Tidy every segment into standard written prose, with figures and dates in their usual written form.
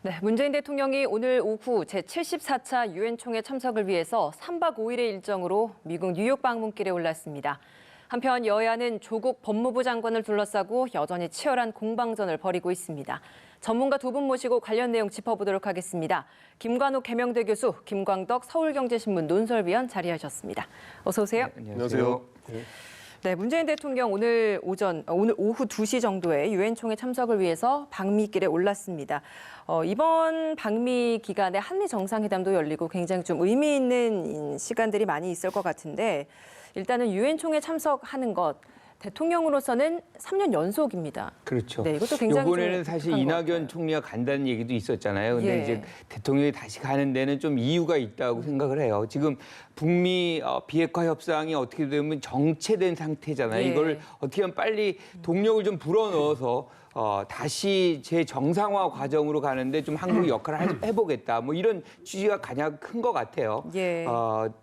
네, 문재인 대통령이 오늘 오후 제74차 유엔 총회 참석을 위해서 3박 5일의 일정으로 미국 뉴욕 방문길에 올랐습니다. 한편 여야는 조국 법무부 장관을 둘러싸고 여전히 치열한 공방전을 벌이고 있습니다. 전문가 두 분 모시고 관련 내용 짚어보도록 하겠습니다. 김관욱 개명대 교수, 김광덕 서울경제신문 논설위원 자리하셨습니다. 어서 오세요. 네, 안녕하세요. 네, 문재인 대통령 오늘 오후 2시 정도에 유엔 총회 참석을 위해서 방미길에 올랐습니다. 이번 방미 기간에 한미 정상회담도 열리고 굉장히 좀 의미 있는 시간들이 많이 있을 것 같은데 일단은 유엔 총회 참석하는 것 대통령으로서는 3년 연속입니다. 그렇죠. 네, 이것도 굉장히 이번에는 사실 이낙연 총리가 간다는 얘기도 있었잖아요. 근데 이제 대통령이 다시 가는 데는 좀 이유가 있다고 생각을 해요. 지금 북미 비핵화 협상이 어떻게 되면 정체된 상태잖아요. 이걸 어떻게 하면 빨리 동력을 좀 불어넣어서 다시 재정상화 과정으로 가는데 좀 한국이 역할을 해보겠다. 뭐 이런 취지가 가장 큰 것 같아요.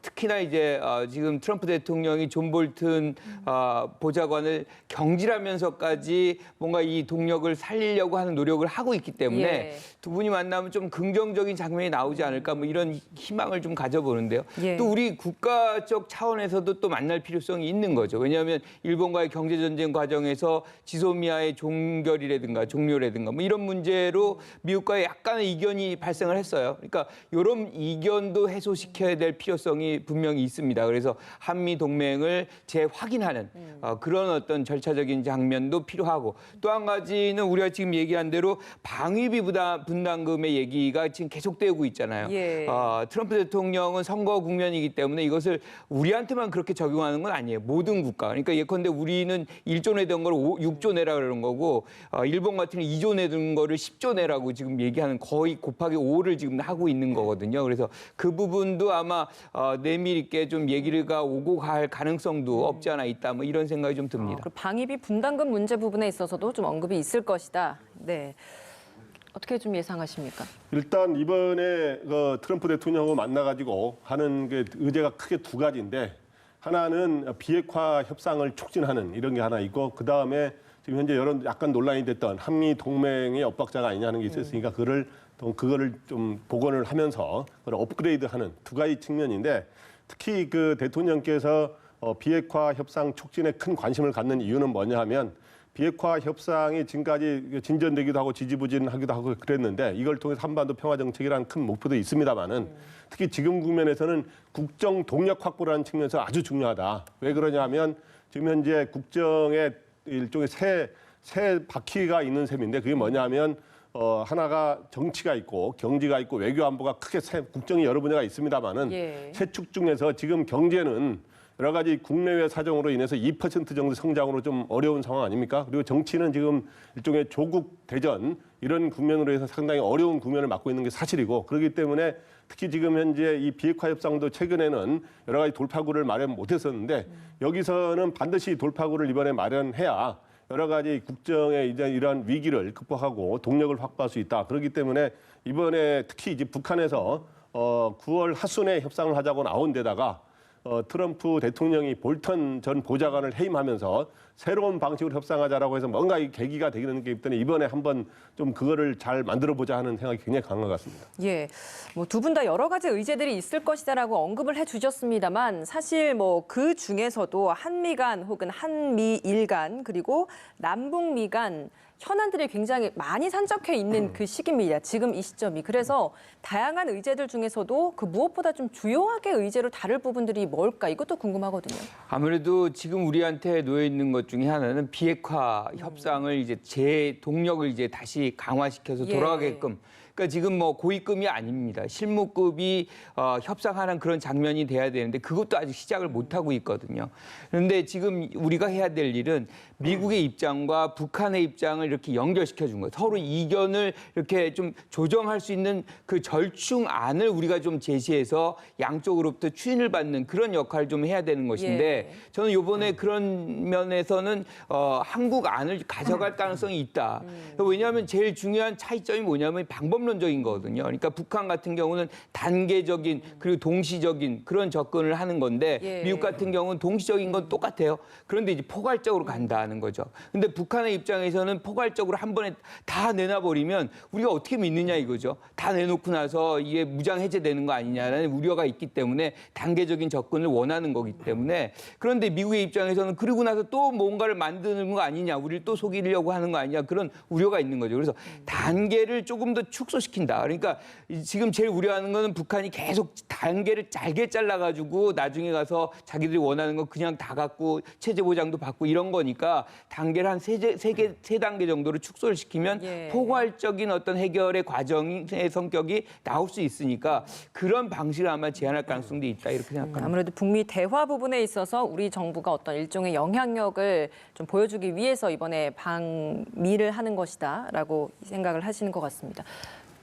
특히나 이제 지금 트럼프 대통령이 존 볼튼 보좌관을 경질하면서까지 뭔가 이 동력을 살리려고 하는 노력을 하고 있기 때문에 두 분이 만나면 좀 긍정적인 장면이 나오지 않을까 뭐 이런 희망을 좀 가져보는데요. 또 우리 국가적 차원에서도 또 만날 필요성이 있는 거죠. 왜냐하면 일본과의 경제전쟁 과정에서 지소미아의 종료라든가 뭐 이런 문제로 미국과의 약간의 이견이 발생을 했어요. 그러니까 이런 이견도 해소시켜야 될 필요성이 분명히 있습니다. 그래서 한미 동맹을 재확인하는 그런 어떤 절차적인 장면도 필요하고 또 한 가지는 우리가 지금 얘기한 대로 방위비 분담금의 얘기가 지금 계속되고 있잖아요. 트럼프 대통령은 선거 국면이기 때문에 이것을 우리한테만 그렇게 적용하는 건 아니에요. 모든 국가. 그러니까 예컨대 우리는 1조 내던 걸 6조 내라 그러는 거고 일본 같은 경우는 2조 내던 거를 10조 내라고 지금 얘기하는 거의 곱하기 5를 지금 하고 있는 거거든요. 그래서 그 부분도 아마 내밀 있게 좀 얘기가 오고 갈 가능성도 없지 않아 있다. 뭐 이런 생각이 좀 듭니다. 방위비 분담금 문제 부분에 있어서도 좀 언급이 있을 것이다. 네. 어떻게 좀 예상하십니까? 일단 이번에 트럼프 대통령하고 만나가지고 하는 게 의제가 크게 두 가지인데 하나는 비핵화 협상을 촉진하는 이런 게 하나 있고 그다음에 지금 현재 약간 논란이 됐던 한미 동맹의 엇박자가 아니냐는 게 있었으니까 그거를 좀 복원을 하면서 그걸 업그레이드하는 두 가지 측면인데 특히 그 대통령께서 비핵화 협상 촉진에 큰 관심을 갖는 이유는 뭐냐 하면 비핵화 협상이 지금까지 진전되기도 하고 지지부진하기도 하고 그랬는데 이걸 통해서 한반도 평화 정책이라는 큰 목표도 있습니다만은 특히 지금 국면에서는 국정 동력 확보라는 측면에서 아주 중요하다. 왜 그러냐면 지금 현재 국정에 일종의 새 바퀴가 있는 셈인데 그게 뭐냐면 하나가 정치가 있고 경제가 있고 외교 안보가 크게 국정이 여러 분야가 있습니다만은 세 축 중에서 지금 경제는 여러 가지 국내외 사정으로 인해서 2% 정도 성장으로 좀 어려운 상황 아닙니까? 그리고 정치는 지금 일종의 조국 대전 이런 국면으로 해서 상당히 어려운 국면을 맞고 있는 게 사실이고 그렇기 때문에 특히 지금 현재 이 비핵화 협상도 최근에는 여러 가지 돌파구를 마련 못했었는데 여기서는 반드시 돌파구를 이번에 마련해야 여러 가지 국정의 이제 이러한 위기를 극복하고 동력을 확보할 수 있다. 그렇기 때문에 이번에 특히 이제 북한에서 9월 하순에 협상을 하자고 나온 데다가 트럼프 대통령이 볼턴 전 보좌관을 해임하면서 새로운 방식으로 협상하자라고 해서 뭔가 이 계기가 되는 게 있더니 이번에 한번 좀 그거를 잘 만들어보자 하는 생각이 굉장히 강한 것 같습니다. 뭐 두 분 다 여러 가지 의제들이 있을 것이다라고 언급을 해주셨습니다만 사실 뭐 그 중에서도 한미 간 혹은 한미일 간 그리고 남북미 간 현안들이 굉장히 많이 산적해 있는 그 시기입니다. 지금 이 시점이. 그래서 다양한 의제들 중에서도 그 무엇보다 좀 주요하게 의제로 다룰 부분들이 뭘까 이것도 궁금하거든요. 아무래도 지금 우리한테 놓여 있는 것 중에 하나는 비핵화 협상을 이제 재동력을 이제 다시 강화시켜서 돌아가게끔. 그러니까 지금 뭐 고위급이 아닙니다. 실무급이 협상하는 그런 장면이 돼야 되는데 그것도 아직 시작을 못 하고 있거든요. 그런데 지금 우리가 해야 될 일은 미국의 입장과 북한의 입장을 이렇게 연결시켜 준 거예요. 서로 이견을 이렇게 좀 조정할 수 있는 그 절충안을 우리가 좀 제시해서 양쪽으로부터 추인을 받는 그런 역할을 좀 해야 되는 것인데 저는 이번에 그런 면에서는 한국 안을 가져갈 가능성이 있다. 왜냐하면 제일 중요한 차이점이 뭐냐면 방법 비법론적인 거거든요. 그러니까 북한 같은 경우는 단계적인 그리고 동시적인 그런 접근을 하는 건데 예. 미국 같은 경우는 동시적인 건 똑같아요. 그런데 이제 포괄적으로 간다는 거죠. 근데 북한의 입장에서는 포괄적으로 한 번에 다 내놔버리면 우리가 어떻게 믿느냐 이거죠. 다 내놓고 나서 이게 무장 해제되는 거 아니냐라는 우려가 있기 때문에 단계적인 접근을 원하는 거기 때문에 그런데 미국의 입장에서는 그러고 나서 또 뭔가를 만드는 거 아니냐, 우리를 또 속이려고 하는 거 아니냐 그런 우려가 있는 거죠. 그래서 단계를 조금 더 축소시킨다. 그러니까 지금 제일 우려하는 거는 북한이 계속 단계를 잘게 잘라가지고 나중에 가서 자기들이 원하는 거 그냥 다 갖고 체제 보장도 받고 이런 거니까 단계를 한 세 단계 정도로 축소를 시키면 예. 포괄적인 어떤 해결의 과정의 성격이 나올 수 있으니까 그런 방식을 아마 제안할 가능성도 있다 이렇게 생각합니다. 아무래도 북미 대화 부분에 있어서 우리 정부가 어떤 일종의 영향력을 좀 보여주기 위해서 이번에 방미를 하는 것이다라고 생각을 하시는 것 같습니다.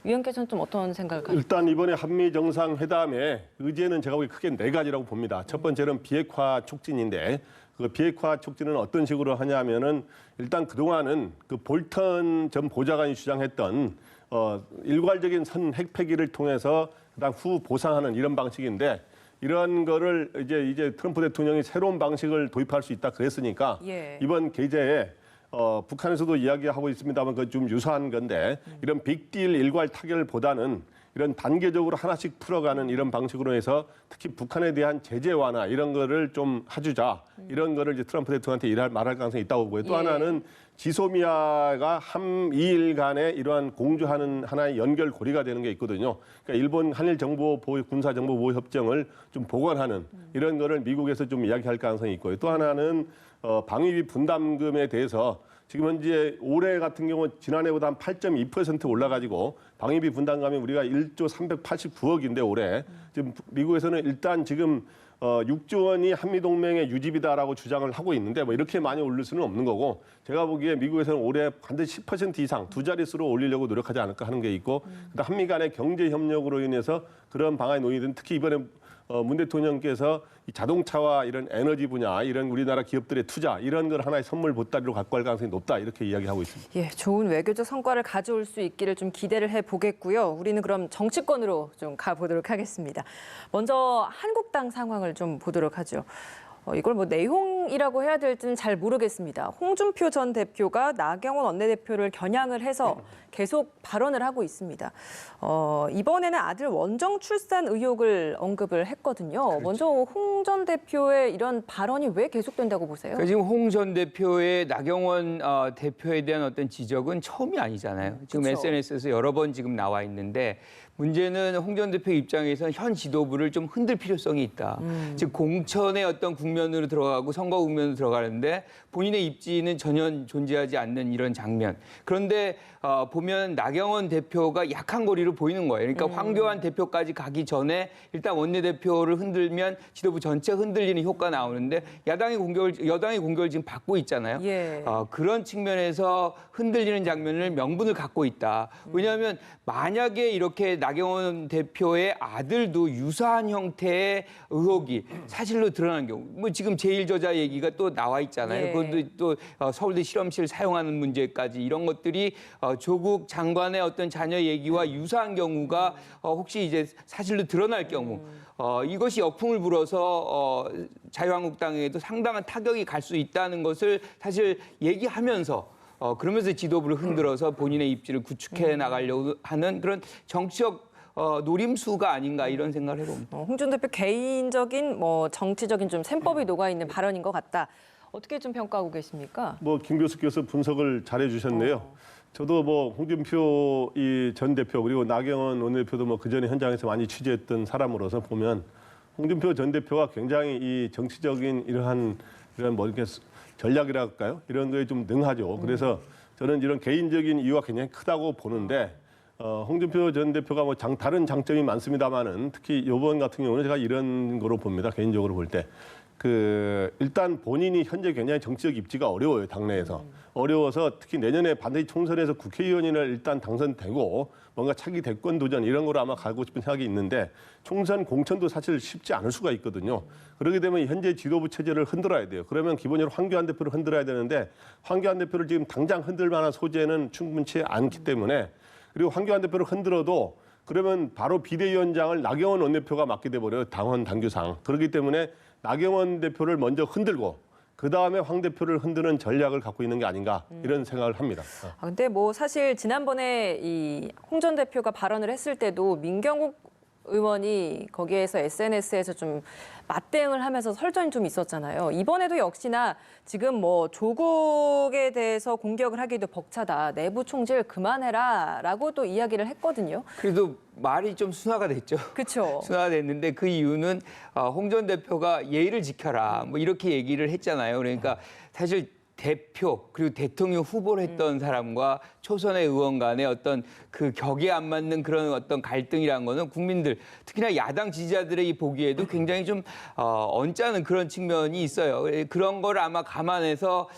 위원께서는 좀 어떤 생각을 가지고 일단 이번에 한미 정상회담의 의제는 제가 보기 크게 네 가지라고 봅니다. 첫 번째는 비핵화 촉진인데 그 비핵화 촉진은 어떤 식으로 하냐면은 일단 그동안은 그 볼턴 전 보좌관이 주장했던 일괄적인 선 핵폐기를 통해서 그다음 후 보상하는 이런 방식인데 이런 거를 이제 트럼프 대통령이 새로운 방식을 도입할 수 있다 그랬으니까 예. 이번 계제에 북한에서도 이야기하고 있습니다만 그 좀 유사한 건데 이런 빅딜 일괄 타결보다는 이런 단계적으로 하나씩 풀어가는 이런 방식으로 해서 특히 북한에 대한 제재 완화 이런 거를 좀 해주자 이런 거를 이제 트럼프 대통령한테 말할 가능성이 있다고 보고요. 또 예. 하나는 지소미아가 한미일 간에 이러한 공조하는 하나의 연결고리가 되는 게 있거든요. 그러니까 일본 한일 정보 보호 군사 정보 보호 협정을 좀 보완하는 이런 거를 미국에서 좀 이야기할 가능성이 있고요. 또 하나는 방위비 분담금에 대해서 지금 현재 올해 같은 경우 지난해보다 한 8.2% 올라가지고 방위비 분담금이 우리가 1조 389억인데 올해 지금 미국에서는 일단 지금 6조 원이 한미동맹의 유지비다라고 주장을 하고 있는데 뭐 이렇게 많이 올릴 수는 없는 거고 제가 보기에 미국에서는 올해 반드시 10% 이상 두 자릿수로 올리려고 노력하지 않을까 하는 게 있고 그다음 한미 간의 경제 협력으로 인해서 그런 방안이 논의된 특히 이번에 문 대통령께서 이 자동차와 이런 에너지 분야, 이런 우리나라 기업들의 투자 이런 걸 하나의 선물 보따리로 갖고 갈 가능성이 높다 이렇게 이야기하고 있습니다. 예, 좋은 외교적 성과를 가져올 수 있기를 좀 기대를 해보겠고요. 우리는 그럼 정치권으로 좀 가보도록 하겠습니다. 먼저 한국당 상황을 좀 보도록 하죠. 이걸 뭐 내용이라고 해야 될지는 잘 모르겠습니다. 홍준표 전 대표가 나경원 원내대표를 겨냥을 해서 계속 발언을 하고 있습니다. 이번에는 아들 원정 출산 의혹을 언급을 했거든요. 그렇죠. 먼저 홍 전 대표의 이런 발언이 왜 계속된다고 보세요? 그러니까 지금 홍 전 대표의 나경원 대표에 대한 어떤 지적은 처음이 아니잖아요. 지금 그쵸. SNS에서 여러 번 지금 나와 있는데 문제는 홍 전 대표 입장에서는 현 지도부를 좀 흔들 필요성이 있다. 즉 공천의 어떤 국면으로 들어가고 선거 국면으로 들어가는데 본인의 입지는 전혀 존재하지 않는 이런 장면. 그런데 보면 나경원 대표가 약한 고리로 보이는 거예요. 그러니까 황교안 대표까지 가기 전에 일단 원내대표를 흔들면 지도부 전체 흔들리는 효과가 나오는데 여당의 공격을 지금 받고 있잖아요. 예. 그런 측면에서 흔들리는 장면을 명분을 갖고 있다. 왜냐하면 만약에 이렇게 나경원 대표의 아들도 유사한 형태의 의혹이 사실로 드러난 경우, 뭐 지금 제1저자 얘기가 또 나와 있잖아요. 예. 그것도 또 서울대 실험실 사용하는 문제까지 이런 것들이 조국 장관의 어떤 자녀 얘기와 유사한 경우가 혹시 이제 사실로 드러날 경우 이것이 역풍을 불어서 자유한국당에도 상당한 타격이 갈 수 있다는 것을 사실 얘기하면서 그러면서 지도부를 흔들어서 본인의 입지를 구축해 나가려고 하는 그런 정치적 노림수가 아닌가 이런 생각을 해봅니다. 홍 전 대표 개인적인 정치적인 좀 셈법이 녹아 있는 발언인 것 같다. 어떻게 좀 평가하고 계십니까? 뭐 김 교수께서 분석을 잘해 주셨네요. 저도 뭐 홍준표 이 전 대표 그리고 나경원 원내대표도 뭐 그전에 현장에서 많이 취재했던 사람으로서 보면 홍준표 전 대표가 굉장히 이 정치적인 이런 뭐 이렇게 전략이라 할까요? 이런 거에 좀 능하죠. 그래서 저는 이런 개인적인 이유가 굉장히 크다고 보는데 홍준표 전 대표가 뭐 다른 장점이 많습니다만은 특히 이번 같은 경우는 제가 이런 거로 봅니다. 개인적으로 볼 때. 일단 본인이 현재 굉장히 정치적 입지가 어려워요, 당내에서. 어려워서 특히 내년에 반드시 총선에서 국회의원을 일단 당선되고 뭔가 차기 대권 도전 이런 거로 아마 가고 싶은 생각이 있는데 총선 공천도 사실 쉽지 않을 수가 있거든요. 그렇게 되면 현재 지도부 체제를 흔들어야 돼요. 그러면 기본적으로 황교안 대표를 흔들어야 되는데 황교안 대표를 지금 당장 흔들 만한 소재는 충분치 않기 때문에 그리고 황교안 대표를 흔들어도 그러면 바로 비대위원장을 나경원 원내대표가 맡게 돼버려요. 당원 당규상. 그렇기 때문에 나경원 대표를 먼저 흔들고 그다음에 황 대표를 흔드는 전략을 갖고 있는 게 아닌가 이런 생각을 합니다. 근데 뭐 사실 지난번에 이 홍 전 대표가 발언을 했을 때도 민경욱 의원이 거기에서 SNS에서 좀 맞대응을 하면서 설전이 좀 있었잖아요. 이번에도 역시나 지금 뭐 조국에 대해서 공격을 하기도 벅차다. 내부 총질 그만해라라고 또 이야기를 했거든요. 그래도 말이 좀 순화가 됐죠. 그렇죠. 순화가 됐는데 그 이유는 홍 전 대표가 예의를 지켜라 뭐 이렇게 얘기를 했잖아요. 그러니까 사실 대표 그리고 대통령 후보를 했던 사람과 초선의 의원 간의 어떤 그 격에 안 맞는 그런 어떤 갈등이라는 거는 국민들 특히나 야당 지지자들의 이 보기에도 굉장히 좀 언짢은 그런 측면이 있어요. 그런 걸 아마 감안해서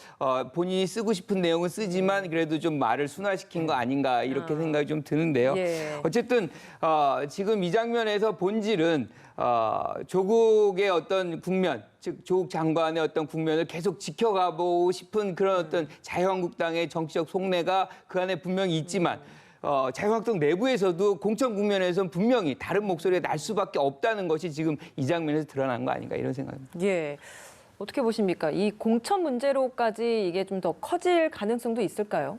본인이 쓰고 싶은 내용은 쓰지만 그래도 좀 말을 순화시킨 거 아닌가 이렇게 생각이 좀 드는데요. 예. 어쨌든 지금 이 장면에서 본질은 조국의 어떤 국면, 즉 조국 장관의 어떤 국면을 계속 지켜가보고 싶은 그런 어떤 자유한국당의 정치적 속내가 그 안에 분명히 있지만 자유한국당 내부에서도 공천 국면에서는 분명히 다른 목소리가 날 수밖에 없다는 것이 지금 이 장면에서 드러난 거 아닌가 이런 생각입니다. 예. 어떻게 보십니까? 이 공천 문제로까지 이게 좀 더 커질 가능성도 있을까요?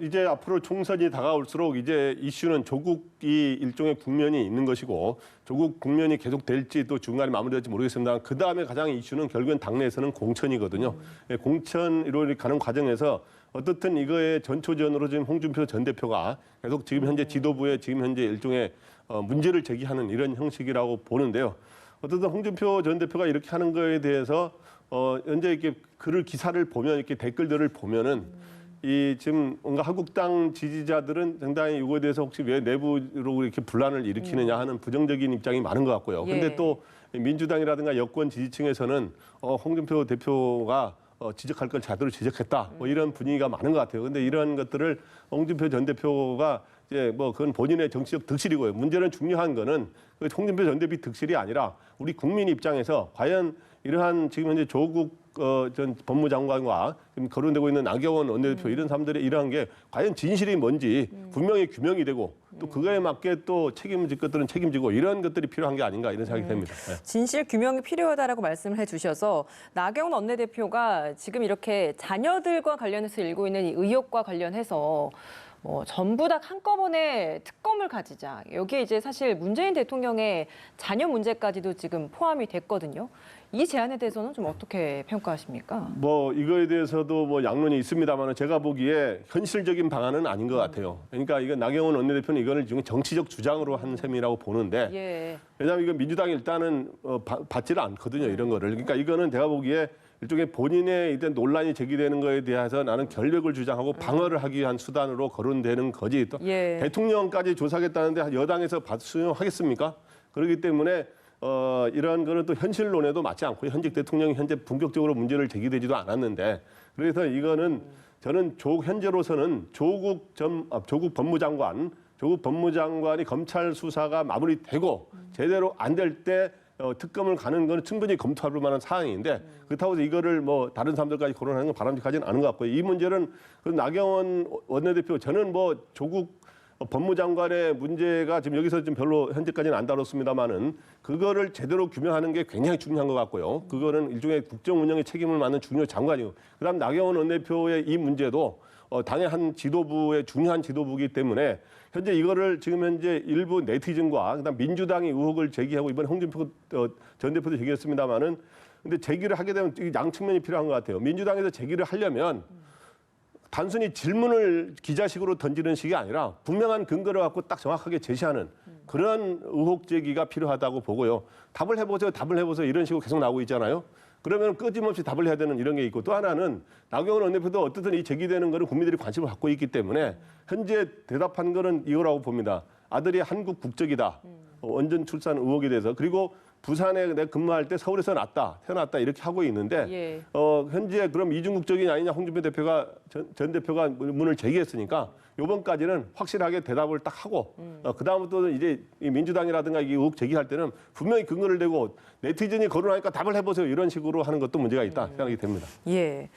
이제 앞으로 총선이 다가올수록 이제 이슈는 조국이 일종의 국면이 있는 것이고 조국 국면이 계속 될지 또 중간에 마무리될지 모르겠습니다. 그 다음에 가장 이슈는 결국엔 당내에서는 공천이거든요. 예, 공천으로 가는 과정에서 어떻든 이거의 전초전으로 지금 홍준표 전 대표가 계속 지금 현재 지도부에 지금 현재 일종의 문제를 제기하는 이런 형식이라고 보는데요. 어쨌든 홍준표 전 대표가 이렇게 하는 거에 대해서 현재 이렇게 기사를 보면 이렇게 댓글들을 보면은 이 지금 뭔가 한국당 지지자들은 상당히 이거에 대해서 혹시 왜 내부로 이렇게 분란을 일으키느냐 하는 부정적인 입장이 많은 것 같고요. 근데 예. 또 민주당이라든가 여권 지지층에서는 홍준표 대표가 지적할 걸 제대로 지적했다. 뭐 이런 분위기가 많은 것 같아요. 근데 이런 것들을 홍준표 전 대표가 이제 뭐 그건 본인의 정치적 득실이고요. 문제는 중요한 거는 그 홍준표 전 대표 득실이 아니라 우리 국민 입장에서 과연 이러한 지금 현재 조국 전 법무장관과 지금 거론되고 있는 나경원 원내대표 이런 사람들의 이러한 게 과연 진실이 뭔지 분명히 규명이 되고 또 그거에 맞게 또 책임질 것들은 책임지고 이런 것들이 필요한 게 아닌가 이런 생각이 듭니다. 네. 진실 규명이 필요하다라고 말씀을 해주셔서 나경원 원내대표가 지금 이렇게 자녀들과 관련해서 일고 있는 이 의혹과 관련해서 뭐 전부 다 한꺼번에 특검을 가지자. 여기에 이제 사실 문재인 대통령의 자녀 문제까지도 지금 포함이 됐거든요. 이 제안에 대해서는 좀 어떻게 평가하십니까? 뭐 이거에 대해서도 뭐 양론이 있습니다만 제가 보기에 현실적인 방안은 아닌 것 같아요. 그러니까 이건 나경원 원내대표는 이거를 지금 정치적 주장으로 한 셈이라고 보는데 예. 왜냐하면 이건 민주당이 일단은 받지를 않거든요. 이런 거를. 그러니까 이거는 제가 보기에 일종의 본인의 일단 논란이 제기되는 거에 대해서 나는 결백을 주장하고 방어를 하기 위한 수단으로 거론되는 거지. 또 예. 대통령까지 조사하겠다는데 여당에서 수용하겠습니까? 그렇기 때문에 이런 거는 또 현실론에도 맞지 않고 현직 대통령이 현재 본격적으로 문제를 제기되지도 않았는데 그래서 이거는 저는 현재로서는 조국 법무장관이 검찰 수사가 마무리되고 제대로 안 될 때 특검을 가는 건 충분히 검토할 만한 사항인데 그렇다고 해서 이거를 뭐 다른 사람들까지 거론하는 건 바람직하지는 않은 것 같고요. 이 문제는 그 나경원 원내대표 저는 뭐 조국 법무장관의 문제가 지금 여기서 좀 별로 현재까지는 안 다뤘습니다만은 그거를 제대로 규명하는 게 굉장히 중요한 것 같고요. 그거는 일종의 국정 운영의 책임을 맡는 중요 장관이고 그다음 나경원 원내대표의 이 문제도 당의 한 지도부의 중요한 지도부이기 때문에 현재 이거를 지금 현재 일부 네티즌과 그다음 민주당이 의혹을 제기하고 이번에 홍준표 전 대표도 제기했습니다만은 근데 제기를 하게 되면 양 측면이 필요한 것 같아요. 민주당에서 제기를 하려면 단순히 질문을 기자식으로 던지는 식이 아니라 분명한 근거를 갖고 딱 정확하게 제시하는 그런 의혹 제기가 필요하다고 보고요. 답을 해보세요 이런 식으로 계속 나오고 있잖아요. 그러면 끊임없이 답을 해야 되는 이런 게 있고 또 하나는 나경원 원내대표도 어떻든 이 제기되는 거는 국민들이 관심을 갖고 있기 때문에 현재 대답한 거는 이거라고 봅니다. 아들이 한국 국적이다. 원전 출산 의혹에 대해서 그리고 부산에 내가 근무할 때 서울에서 태어났다 이렇게 하고 있는데 예. 현재 그럼 이중국적이 아니냐 홍준표 대표가 전 대표가 문을 제기했으니까 요번까지는 확실하게 대답을 딱 하고 그다음부터는 이제 이 민주당이라든가 이 의혹 제기할 때는 분명히 근거를 대고 네티즌이 거론하니까 답을 해보세요 이런 식으로 하는 것도 문제가 있다 생각이 됩니다. 예.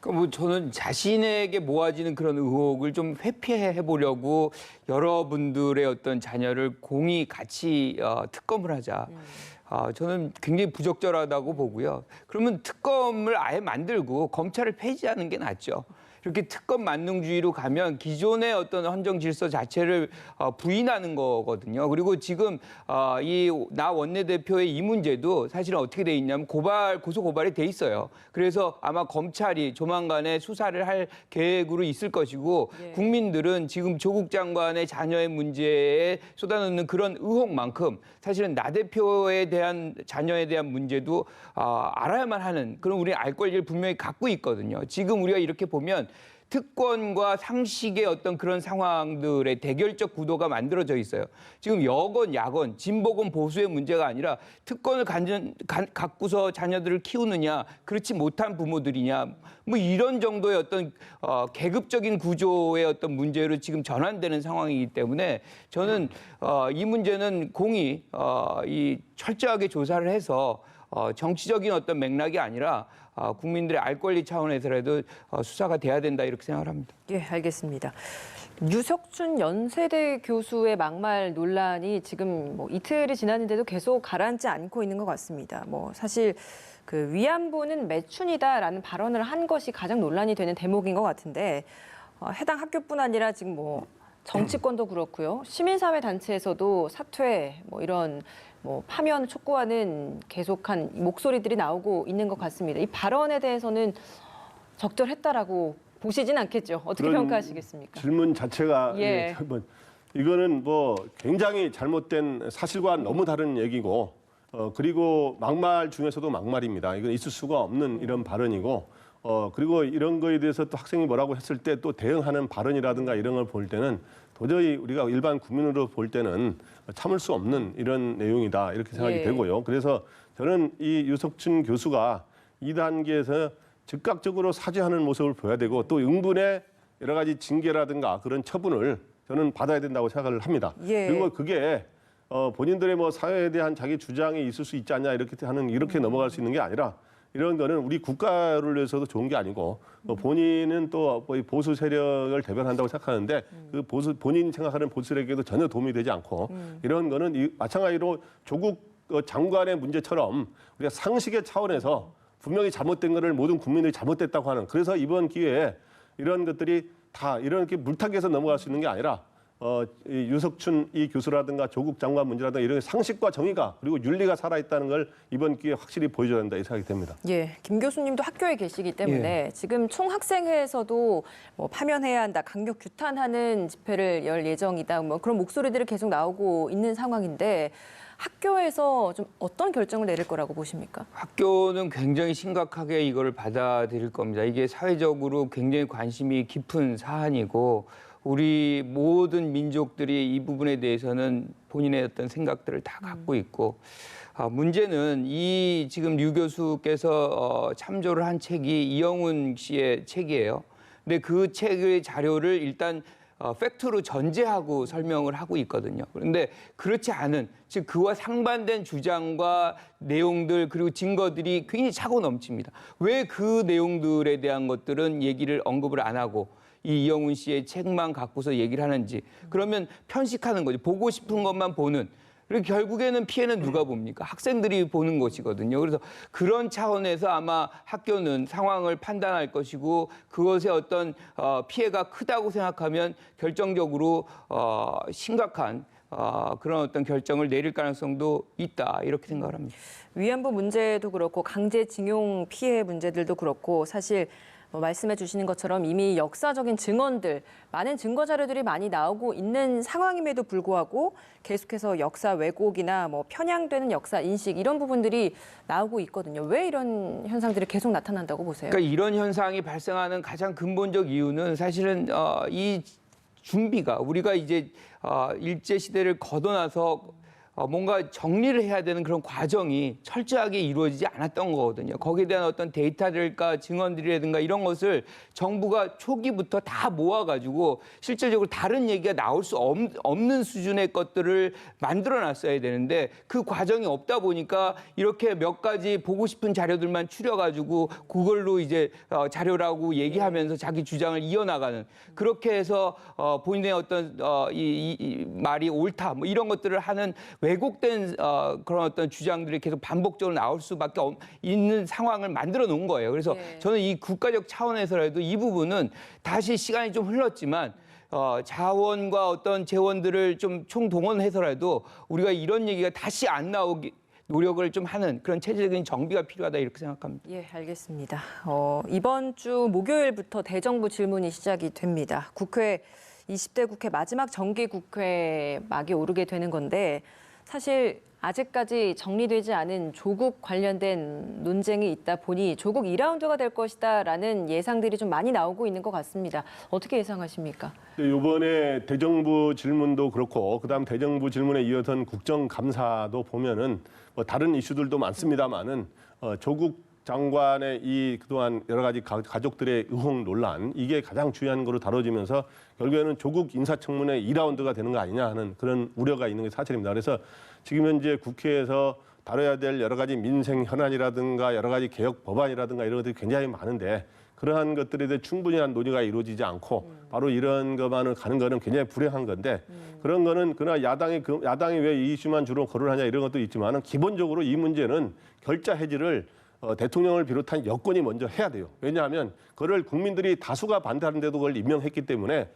뭐 저는 자신에게 모아지는 그런 의혹을 좀 회피해 보려고 여러분들의 어떤 자녀를 공히 같이 특검을 하자. 저는 굉장히 부적절하다고 보고요. 그러면 특검을 아예 만들고 검찰을 폐지하는 게 낫죠. 이렇게 특검 만능주의로 가면 기존의 어떤 헌정 질서 자체를 부인하는 거거든요. 그리고 지금 이 나 원내대표의 이 문제도 사실은 어떻게 돼 있냐면 고소 고발이 돼 있어요. 그래서 아마 검찰이 조만간에 수사를 할 계획으로 있을 것이고 예. 국민들은 지금 조국 장관의 자녀의 문제에 쏟아놓는 그런 의혹만큼 사실은 나 대표에 대한 자녀에 대한 문제도 알아야만 하는 그런 우리 알 권리를 분명히 갖고 있거든요. 지금 우리가 이렇게 보면 특권과 상식의 어떤 그런 상황들의 대결적 구도가 만들어져 있어요. 지금 여건, 야건, 진보건, 보수의 문제가 아니라 특권을 갖고서 자녀들을 키우느냐, 그렇지 못한 부모들이냐, 뭐 이런 정도의 어떤 계급적인 구조의 어떤 문제로 지금 전환되는 상황이기 때문에 저는 이 문제는 공히 이 철저하게 조사를 해서 정치적인 어떤 맥락이 아니라 국민들의 알 권리 차원에서라도 수사가 돼야 된다 이렇게 생각을 합니다. 예, 알겠습니다. 유석춘 연세대 교수의 막말 논란이 지금 뭐 이틀이 지났는데도 계속 가라앉지 않고 있는 것 같습니다. 뭐 사실 그 위안부는 매춘이다라는 발언을 한 것이 가장 논란이 되는 대목인 것 같은데 해당 학교뿐 아니라 지금 뭐 정치권도 그렇고요. 시민사회 단체에서도 사퇴 뭐 이런 뭐 파면 촉구하는 계속한 목소리들이 나오고 있는 것 같습니다. 이 발언에 대해서는 적절했다라고 보시진 않겠죠. 어떻게 평가하시겠습니까? 질문 자체가 예. 이거는 뭐 굉장히 잘못된 사실과는 너무 다른 얘기고 그리고 막말 중에서도 막말입니다. 이건 있을 수가 없는 이런 발언이고 그리고 이런 거에 대해서 또 학생이 뭐라고 했을 때 또 대응하는 발언이라든가 이런 걸 볼 때는 도저히 우리가 일반 국민으로 볼 때는 참을 수 없는 이런 내용이다 이렇게 생각이 예. 되고요. 그래서 저는 이 유석춘 교수가 2단계에서 즉각적으로 사죄하는 모습을 보여야 되고 또 응분의 여러 가지 징계라든가 그런 처분을 저는 받아야 된다고 생각을 합니다. 예. 그리고 그게 본인들의 뭐 사회에 대한 자기 주장이 있을 수 있지 않냐 이렇게 넘어갈 수 있는 게 아니라 이런 거는 우리 국가를 위해서도 좋은 게 아니고 본인은 또 보수 세력을 대변한다고 생각하는데 그 본인 생각하는 보수 세력에도 전혀 도움이 되지 않고 이런 거는 마찬가지로 조국 장관의 문제처럼 우리가 상식의 차원에서 분명히 잘못된 거를 모든 국민들이 잘못됐다고 하는 그래서 이번 기회에 이런 것들이 다 이렇게 물타기에서 넘어갈 수 있는 게 아니라 이 유석춘 이 교수라든가 조국 장관 문제라든가 이런 상식과 정의가 그리고 윤리가 살아있다는 걸 이번 기회에 확실히 보여줘야 된다 이 생각이 됩니다. 예, 김 교수님도 학교에 계시기 때문에 지금 총학생회에서도 뭐 파면해야 한다, 강력 규탄하는 집회를 열 예정이다, 뭐 그런 목소리들이 계속 나오고 있는 상황인데 학교에서 좀 어떤 결정을 내릴 거라고 보십니까? 학교는 굉장히 심각하게 이거를 받아들일 겁니다. 이게 사회적으로 굉장히 관심이 깊은 사안이고 우리 모든 민족들이 이 부분에 대해서는 본인의 어떤 생각들을 다 갖고 있고 문제는 이 지금 류 교수께서 참조를 한 책이 이영훈 씨의 책이에요. 근데 그 책의 자료를 일단 팩트로 전제하고 설명을 하고 있거든요. 그런데 그렇지 않은 즉 그와 상반된 주장과 내용들 그리고 증거들이 굉장히 차고 넘칩니다. 왜 그 내용들에 대한 것들은 얘기를 언급을 안 하고 이 이영훈 씨의 책만 갖고서 얘기를 하는지 그러면 편식하는 거죠. 보고 싶은 것만 보는. 그리고 결국에는 피해는 누가 봅니까? 학생들이 보는 것이거든요. 그래서 그런 차원에서 아마 학교는 상황을 판단할 것이고 그것의 어떤 피해가 크다고 생각하면 결정적으로 심각한 그런 어떤 결정을 내릴 가능성도 있다 이렇게 생각을 합니다. 위안부 문제도 그렇고 강제징용 피해 문제들도 그렇고 사실 말씀해 주시는 것처럼 이미 역사적인 증언들, 많은 증거 자료들이 많이 나오고 있는 상황임에도 불구하고 계속해서 역사 왜곡이나 뭐 편향되는 역사 인식 이런 부분들이 나오고 있거든요. 왜 이런 현상들이 계속 나타난다고 보세요? 그러니까 이런 현상이 발생하는 가장 근본적 이유는 사실은 이 준비가 우리가 이제 일제 시대를 거둬나서 뭔가 정리를 해야 되는 그런 과정이 철저하게 이루어지지 않았던 거거든요. 거기에 대한 어떤 데이터들과 증언들이라든가 이런 것을 정부가 초기부터 다 모아가지고 실질적으로 다른 얘기가 나올 수 없는 수준의 것들을 만들어놨어야 되는데 그 과정이 없다 보니까 이렇게 몇 가지 보고 싶은 자료들만 추려가지고 그걸로 이제 자료라고 얘기하면서 자기 주장을 이어나가는 그렇게 해서 본인의 어떤 이 말이 옳다 뭐 이런 것들을 하는 왜곡된 그런 어떤 주장들이 계속 반복적으로 나올 수밖에 있는 상황을 만들어 놓은 거예요. 그래서 저는 이 국가적 차원에서라도 이 부분은 다시 시간이 좀 흘렀지만 자원과 어떤 재원들을 좀 총동원해서라도 우리가 이런 얘기가 다시 안 나오기 노력을 좀 하는 그런 체제적인 정비가 필요하다 이렇게 생각합니다. 예, 알겠습니다. 이번 주 목요일부터 대정부 질문이 시작이 됩니다. 국회 20대 국회 마지막 정기 국회 막이 오르게 되는 건데 사실 아직까지 정리되지 않은 조국 관련된 논쟁이 있다 보니 조국 2라운드가 될 것이다라는 예상들이 좀 많이 나오고 있는 것 같습니다. 어떻게 예상하십니까? 이번에 대정부 질문도 그렇고 그다음 대정부 질문에 이어선 국정감사도 보면은 뭐 다른 이슈들도 많습니다만은 조국 장관의 이 그동안 여러 가지 가족들의 의혹 논란 이게 가장 중요한 거로 다뤄지면서 결국에는 조국 인사청문회 2라운드가 되는 거 아니냐 하는 그런 우려가 있는 게 사실입니다. 그래서 지금 현재 국회에서 다뤄야 될 여러 가지 민생 현안이라든가 여러 가지 개혁 법안이라든가 이런 것들이 굉장히 많은데 그러한 것들에 대해 충분한 논의가 이루어지지 않고 바로 이런 것만을 가는 거는 굉장히 불행한 건데 그런 거는 그러나 야당이 왜 이 이슈만 주로 거론하냐 이런 것도 있지만은 기본적으로 이 문제는 결자 해지를 대통령을 비롯한 여권이 먼저 해야 돼요. 왜냐하면 그걸 국민들이 다수가 반대하는데도 그걸 임명했기 때문에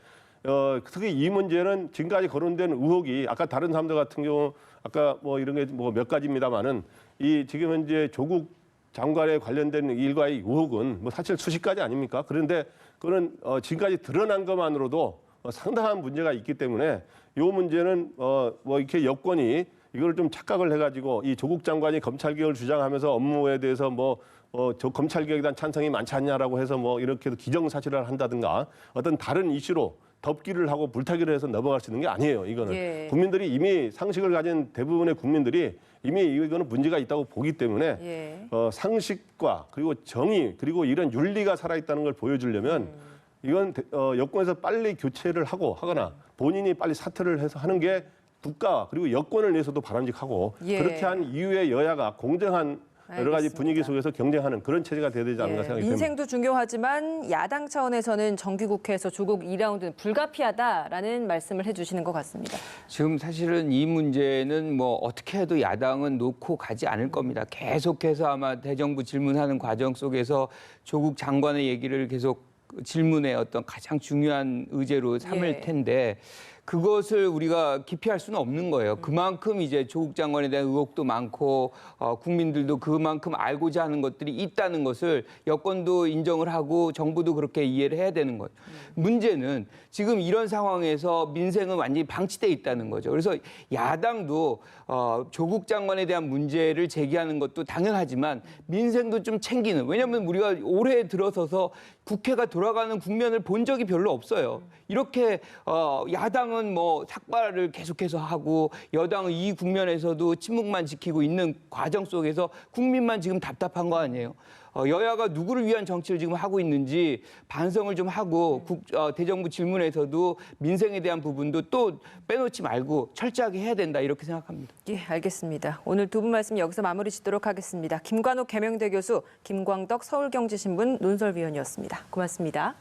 특히 이 문제는 지금까지 거론된 의혹이 아까 다른 사람들 같은 경우 아까 뭐 이런 게 뭐 몇 가지입니다만은 이 지금 현재 조국 장관에 관련된 일과의 의혹은 뭐 사실 수십 가지 아닙니까? 그런데 그거는 지금까지 드러난 것만으로도 상당한 문제가 있기 때문에 이 문제는 뭐 이렇게 여권이 이걸 좀 착각을 해가지고 이 조국 장관이 검찰개혁을 주장하면서 업무에 대해서 저 검찰개혁에 대한 찬성이 많지 않냐라고 해서 뭐 이렇게 기정사실화를 한다든가 어떤 다른 이슈로 덮기를 하고 불타기를 해서 넘어갈 수 있는 게 아니에요. 이거는 예. 국민들이 이미 상식을 가진 대부분의 국민들이 이미 이거는 문제가 있다고 보기 때문에 예. 상식과 그리고 정의 그리고 이런 윤리가 살아있다는 걸 보여주려면 이건 여권에서 빨리 교체를 하거나 본인이 빨리 사퇴를 해서 하는 게 국가 그리고 여권을 위해서도 바람직하고 예. 그렇게 한 이후에 여야가 공정한 여러 가지 알겠습니다. 분위기 속에서 경쟁하는 그런 체제가 돼야 되지 않을까 생각이 듭니다. 민생도 중요하지만 야당 차원에서는 정기국회에서 조국 2라운드는 불가피하다라는 말씀을 해주시는 것 같습니다. 지금 사실은 이 문제는 뭐 어떻게 해도 야당은 놓고 가지 않을 겁니다. 계속해서 아마 대정부 질문하는 과정 속에서 조국 장관의 얘기를 계속 질문의 어떤 가장 중요한 의제로 삼을 텐데 그것을 우리가 기피할 수는 없는 거예요. 그만큼 이제 조국 장관에 대한 의혹도 많고 국민들도 그만큼 알고자 하는 것들이 있다는 것을 여권도 인정을 하고 정부도 그렇게 이해를 해야 되는 거예요. 문제는 지금 이런 상황에서 민생은 완전히 방치돼 있다는 거죠. 그래서 야당도 조국 장관에 대한 문제를 제기하는 것도 당연하지만 민생도 좀 챙기는. 왜냐하면 우리가 올해 들어서서 국회가 돌아가는 국면을 본 적이 별로 없어요. 이렇게 야당은 뭐 삭발을 계속해서 하고 여당은 이 국면에서도 침묵만 지키고 있는 과정 속에서 국민만 지금 답답한 거 아니에요. 여야가 누구를 위한 정치를 지금 하고 있는지 반성을 좀 하고 대정부 질문에서도 민생에 대한 부분도 또 빼놓지 말고 철저하게 해야 된다 이렇게 생각합니다. 예, 알겠습니다. 오늘 두 분 말씀 여기서 마무리 짓도록 하겠습니다. 김관옥 계명대 교수, 김광덕 서울경제신문 논설위원이었습니다. 고맙습니다.